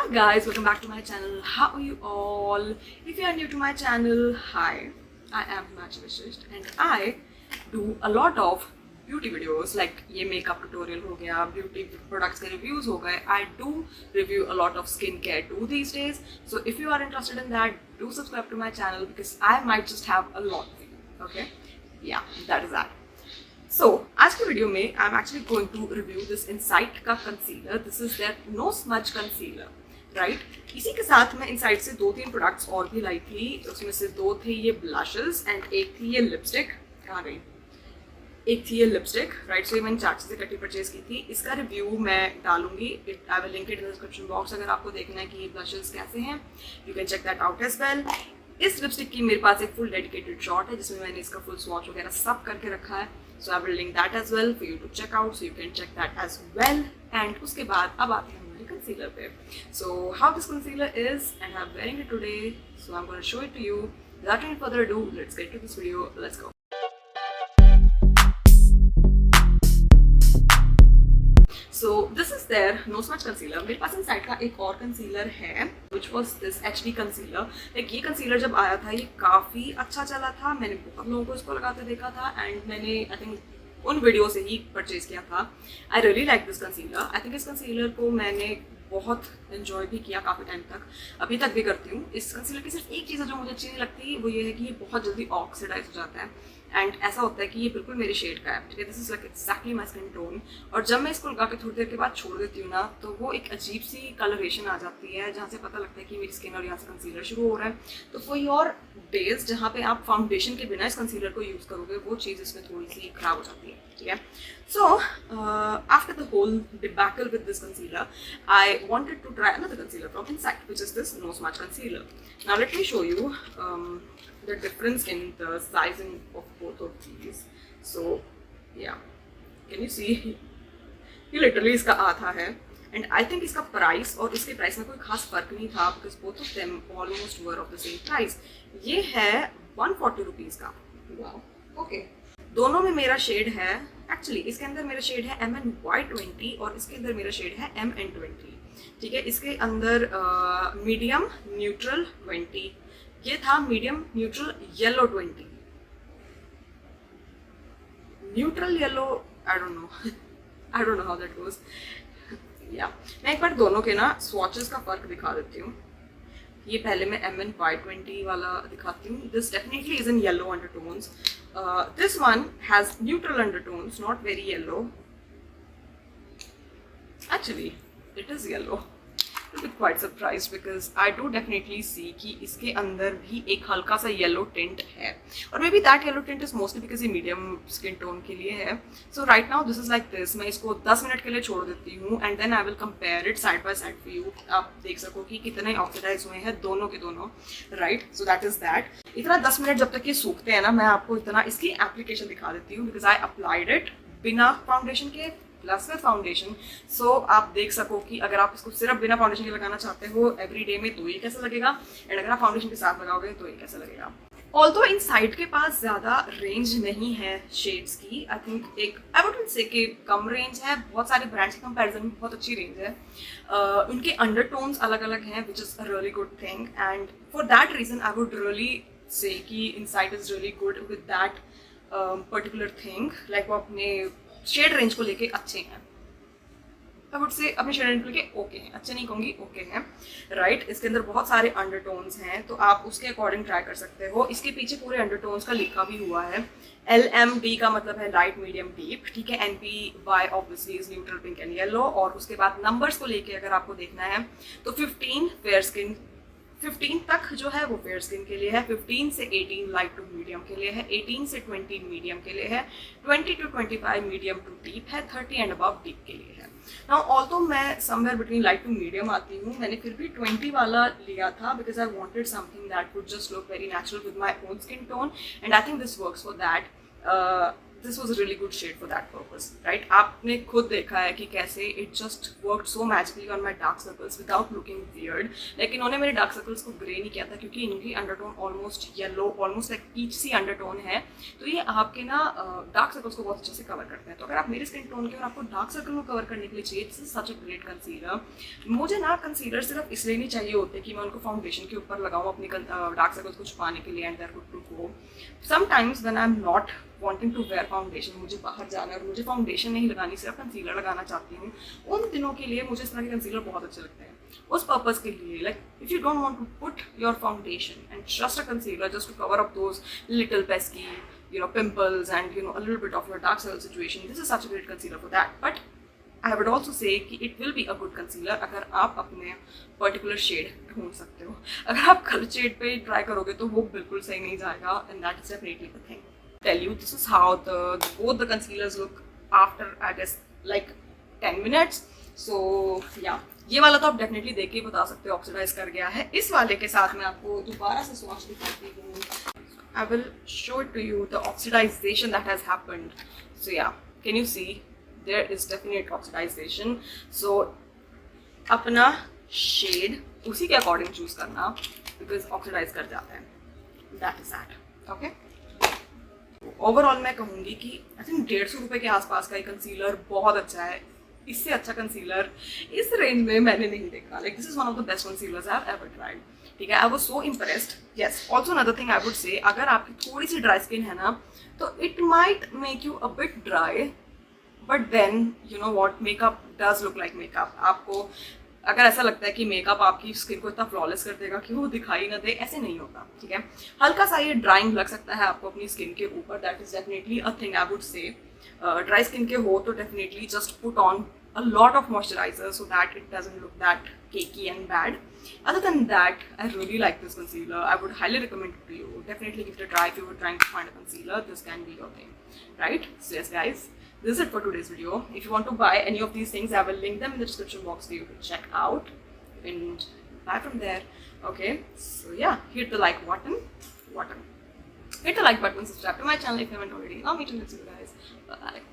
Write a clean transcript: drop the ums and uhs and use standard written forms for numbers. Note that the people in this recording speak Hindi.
Hi guys, welcome back to my channel. How are you all? If you are new to my channel, hi, I am Himanshu Vishisht and I do a lot of beauty videos like ये makeup tutorial हो गया, beauty products के reviews हो गए. I do review a lot of skincare too these days. So if you are interested in that, do subscribe to my channel because I might just have a lot for you. Okay? Yeah, that is that. So, आज की वीडियो में I am actually going to review this Insight का concealer. This is their no smudge concealer, right. इसी के साथ मैं इनसाइट से 2-3 प्रोडक्ट्स और भी लाई थी. उसमें से 2 थे ये ब्लशेस एंड एक थी ये लिपस्टिक. कहाँ गई? एक थी ये लिपस्टिक, राइट. सो ये मैंने चाची से इकट्ठी परचेज की थी. इसका रिव्यू मैं डालूंगी. I will link it in description box. अगर आपको देखना है कि ये ब्लशेस कैसे हैं, you can check that out as well. इस लिपस्टिक की मेरे पास एक फुल डेडिकेटेड शॉट है जिसमें मैंने इसका फुल स्वॉच वगैरह सब करके रखा है. So I will link that as well for you to check out, so you can check that as well. And उसके बाद अब आते हैं हमारे concealer पे. So how this concealer is, and I'm wearing it today. So I'm going to show it to you. Without any further ado, let's get to this video. Let's go. So this is their no smudge concealer. मेरे पास इनसाइट का एक और कंसीलर है which was this HD concealer. Like ये कंसीलर जब आया था ये काफ़ी अच्छा चला था. मैंने बहुत लोगों को इसको लगाते देखा था एंड मैंने आई थिंक उन वीडियो से ही परचेज किया था. I really like this concealer. I think इस कंसीलर को मैंने बहुत इन्जॉय भी किया काफ़ी टाइम तक, अभी तक भी करती हूँ. इस कंसीलर की सिर्फ एक चीज़ है जो मुझे अच्छी नहीं लगती, वो ये है कि ये बहुत जल्दी ऑक्सीडाइज हो जाता है. एंड ऐसा होता है कि ये बिल्कुल मेरे शेड का है, ठीक है. This is like exactly my skin tone. और जब मैं इसको लगा के थोड़ी देर के बाद छोड़ देती हूँ ना, तो वो एक अजीब सी कलरेशन आ जाती है जहाँ से पता लगता है कि मेरी स्किन और यहाँ से कंसीलर शुरू हो रहा है. तो कोई और डेज जहाँ पे आप फाउंडेशन के बिना इस कंसीलर को यूज़ करोगे, वो चीज़ इसमें थोड़ी सी खराब हो जाती है, ठीक है. So after the whole debacle with this concealer, I wanted to try another concealer from Insight which is this no smudge concealer. Now let me show you the difference in the sizing of both of these. So yeah, can you see? ये literally इसका आधा है and I think इसका price और इसके price में कोई खास फर्क नहीं था because both of them almost were of the same price. ये है 140 रुपीज़ का. Wow, okay. दोनों में मेरा शेड है, एक्चुअली इसके अंदर मेरा शेड है MNY20 और इसके अंदर मेरा शेड है MN20, ठीक है. इसके अंदर मीडियम न्यूट्रल 20, ये था medium neutral yellow 20. Neutral yellow I don't know how that goes. या मैं एक बार दोनों के ना स्वॉचेस का फर्क दिखा देती हूँ. ये पहले मैं MNY20 वाला दिखाती हूँ. This definitely is in yellow undertones. This one has neutral undertones, not very yellow. Actually it is yellow. Quite surprised because I do definitely see कि इसके अंदर भी एक हल्का सा येलो टिंट है और maybe that yellow tint is mostly because ये मीडियम स्किन टोन के लिए है. So right now this is like this. मैं इसको 10 मिनट के लिए छोड़ देती हूँ and then I will compare it side by side for you. आप देख सको कि कितने ऑक्सीडाइज हुए हैं दोनों के दोनों, right. So that is that. इतना 10 मिनट जब तक ये सूखते हैं ना, मैं आपको इतना इसकी एप्लीकेशन दिखा देती हूँ बिकॉज आई अप्लाइड इट बिना फाउंडेशन के प्लस में फाउंडेशन. सो आप देख सको कि अगर आप इसको सिर्फ बिना फाउंडेशन के लगाना चाहते हो एवरी डे में तो ये कैसा लगेगा एंड अगर आप फाउंडेशन के साथ लगाओगे तो ये कैसा लगेगा. ऑल्दो इन साइड के पास ज़्यादा रेंज नहीं है शेड्स की. आई थिंक एक आई वुड से कि कम रेंज है. बहुत सारे ब्रांड्स के कंपैरिजन में बहुत अच्छी रेंज है. उनके अंडरटोन्स अलग अलग हैं which is a really good thing and for that reason I would really say कि Insight is really good with that particular thing. Like वो अपने शेड रेंज को लेके अच्छे हैं. आई वुड से अपने शेड रेंज को लेके ओके हैं, अच्छे नहीं कहूँगी, ओके हैं, राइट. इसके अंदर बहुत सारे अंडरटोन्स हैं तो आप उसके अकॉर्डिंग ट्राई कर सकते हो. इसके पीछे पूरे अंडरटोन्स का लिखा भी हुआ है. LMD का मतलब है लाइट मीडियम डीप, ठीक है. NPY obviously is neutral pink and yellow. और उसके बाद नंबर्स को लेके अगर आपको देखना है तो 15 फेयर स्किन, 15 तक जो है वो फेयर स्किन के लिए है. 15 से 18 लाइट टू मीडियम के लिए है. 18 से 20 मीडियम के लिए है. 20 to 25 मीडियम टू डीप है. 30 एंड अबव डीप के लिए है. नाउ ऑल्दो मैं somewhere between light to medium आती हूँ, मैंने फिर भी 20 वाला लिया था because I wanted something that would just look very natural with my own skin tone and I think this works for that. This was a really good shade for that purpose, right? आपने खुद देखा है कि कैसे it just work so magically on my dark circles without looking weird. लेकिन इन्होंने मेरे डार्क सर्कल्स को ग्रे नहीं किया था, क्योंकि इनकी undertone almost yellow, almost like peach सी अंडरटोन है, तो ये आपके ना डार्क सर्कल्स को बहुत अच्छे से कवर करते हैं। तो अगर आप मेरे स्किन टोन के और आपको डार्क सर्कल को कवर करने के लिए चाहिए, this is such a great concealer. मुझे ना कंसीलर सिर्फ इसलिए नहीं चाहिए होते कि मैं उनको फाउंडेशन के ऊपर लगाऊँ अपनी डार्क सर्कल्स को छुपाने के लिए, and they're good to go. Sometimes when I am not wanting to wear foundation, मुझे बाहर जाना है और मुझे फाउंडेशन नहीं लगानी, सिर्फ कंसीलर लगाना चाहती हूँ, उन दिनों के लिए मुझे इस तरह के कंसीलर बहुत अच्छे लगते हैं। उस पर्पज़ के लिए, like if you don't want to put your foundation and just a concealer just to cover up those little pesky pimples and a little bit of your dark circle situation, this is such a great concealer for that. But I would also say कि it will be a good concealer अगर आप अपने पर्टिकुलर शेड ढूंढ सकते हो। अगर आप कलर शेड पे ट्राई करोगे तो वो बिल्कुल सही नहीं जाएगा, and that is definitely the thing. Tell you, this is how both the concealers look after, I guess, like 10 minutes. So yeah, ये वाला तो आप डेफिनेटली देख के बता सकते हो ऑक्सीडाइज कर गया है। इस वाले के साथ मैं आपको दोबारा से स्वॉच दिखाती हूँ। I will show it to you the oxidization that has happened. So yeah, can you see? There is definite oxidization. So अपना shade उसी के अकॉर्डिंग चूज करना, because oxidize कर जाता है। That is that. Okay? Overall मैं कहूँगी कि आई थिंक 150 रुपये के आसपास का ये कंसीलर बहुत अच्छा है। इससे अच्छा कंसीलर इस रेंज में मैंने नहीं देखा। Like this is one of the best concealers I have ever tried. ठीक है, I was so impressed. Yes, also another thing I would say, अगर आपकी थोड़ी सी ड्राई स्किन है ना, तो it might make you a bit dry, but then you know what, makeup does look like makeup. आपको अगर ऐसा लगता है कि मेकअप आपकी स्किन को इतना फ्लॉलेस कर देगा कि वो दिखाई ना दे, ऐसे नहीं होता। ठीक है, हल्का सा ये ड्राइंग लग सकता है आपको अपनी स्किन के ऊपर, that is definitely a thing I would say. Dry skin के हो तो definitely just put on a lot of moisturizer so that it doesn't look that cakey and bad. Other than that, I really like this concealer. I would highly recommend it to you. Definitely give it a try if you were trying to find a concealer. This can be your thing, right? So yes guys, this is it for today's video. If you want to buy any of these things, I will link them in the description box for you to check out and buy from there. Okay, so yeah, hit the like button. Hit the like button, subscribe to my channel if you haven't already. I'll meet you next video guys. Bye.